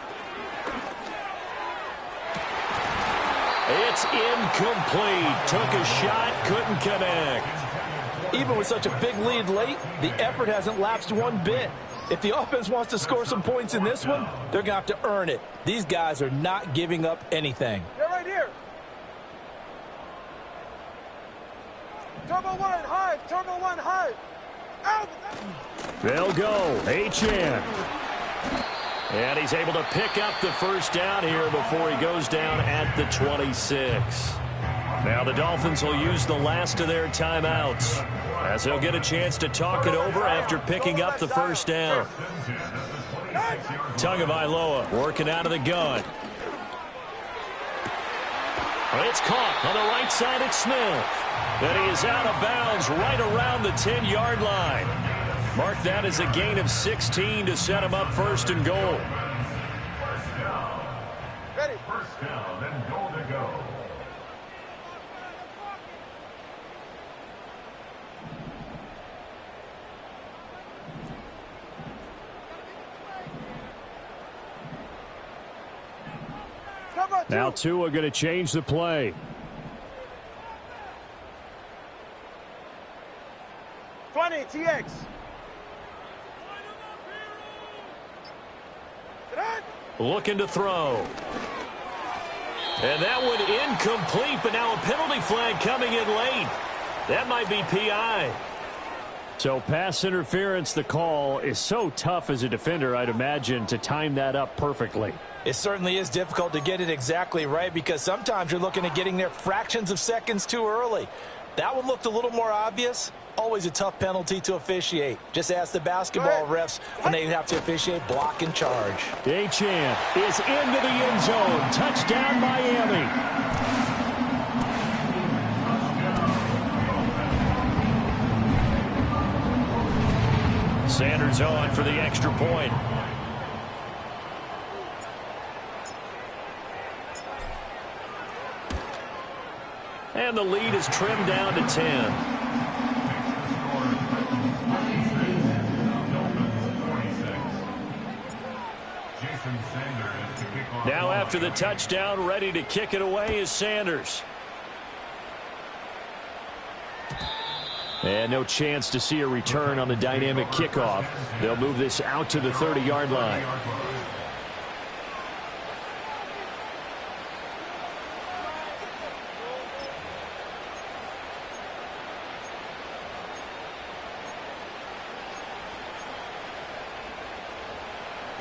It's incomplete. Took a shot, couldn't connect. Even with such a big lead late, the effort hasn't lapsed one bit. If the offense wants to score some points in this one, they're going to have to earn it. These guys are not giving up anything. Get right here. Turbo 1, high. Turbo 1, high. Out. They'll go. H.N. And he's able to pick up the 1st down here before he goes down at the 26. Now the Dolphins will use the last of their timeouts as they'll get a chance to talk it over after picking up the 1st down. Tagovailoa working out of the gun. It's caught on the right side at Smith. And he is out of bounds right around the 10-yard line. Mark that as a gain of 16 to set him up 1st and goal. Ready. 1st down and goal to go. Now Tua going to change the play. 20, TX. Looking to throw. And that one incomplete, but now a penalty flag coming in late. That might be PI. So pass interference, the call is so tough as a defender, I'd imagine, to time that up perfectly. It certainly is difficult to get it exactly right because sometimes you're looking at getting there fractions of seconds too early. That one looked a little more obvious. Always a tough penalty to officiate. Just ask the basketball refs when they have to officiate block and charge. Achane is into the end zone. Touchdown, Miami. Sanders on for the extra point. And the lead is trimmed down to 10. Now after the touchdown, ready to kick it away is Sanders. And no chance to see a return on the dynamic kickoff. They'll move this out to the 30-yard line.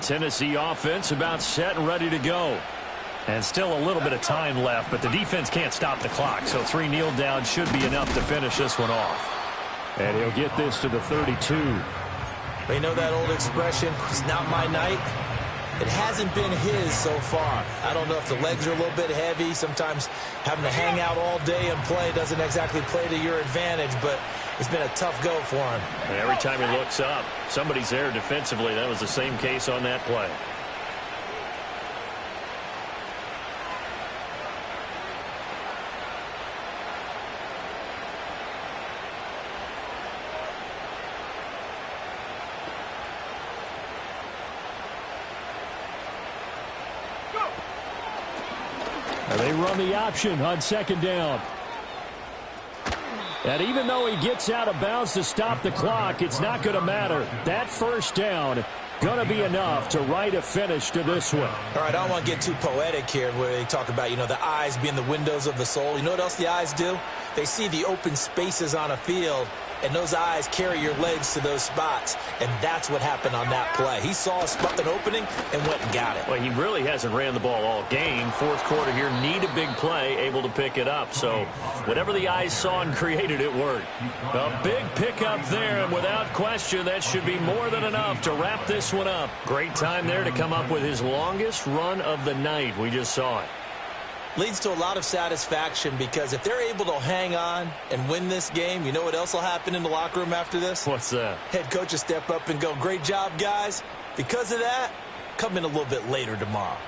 Tennessee offense about set and ready to go. And still a little bit of time left, but the defense can't stop the clock, so 3 kneel downs should be enough to finish this one off. And he'll get this to the 32. They know that old expression, it's not my night. It hasn't been his so far. I don't know if the legs are a little bit heavy. Sometimes having to hang out all day and play doesn't exactly play to your advantage, but it's been a tough go for him. And every time he looks up, somebody's there defensively. That was the same case on that play. They run the option on second down. And even though he gets out of bounds to stop the clock, it's not going to matter. That first down going to be enough to write a finish to this one. All right, I don't want to get too poetic here where they talk about, the eyes being the windows of the soul. You know what else the eyes do? They see the open spaces on a field, and those eyes carry your legs to those spots, and that's what happened on that play. He saw an opening and went and got it. Well, he really hasn't ran the ball all game. Fourth quarter here, need a big play, able to pick it up. So whatever the eyes saw and created, it worked. A big pickup there, and without question, that should be more than enough to wrap this one up. Great time there to come up with his longest run of the night. We just saw it. Leads to a lot of satisfaction because if they're able to hang on and win this game, you know what else will happen in the locker room after this? What's that? Head coach will step up and go, great job, guys. Because of that, come in a little bit later tomorrow.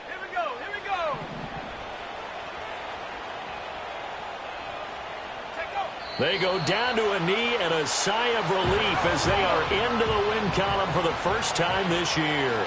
Here we go, here we go. They go down to a knee and a sigh of relief as they are into the win column for the first time this year.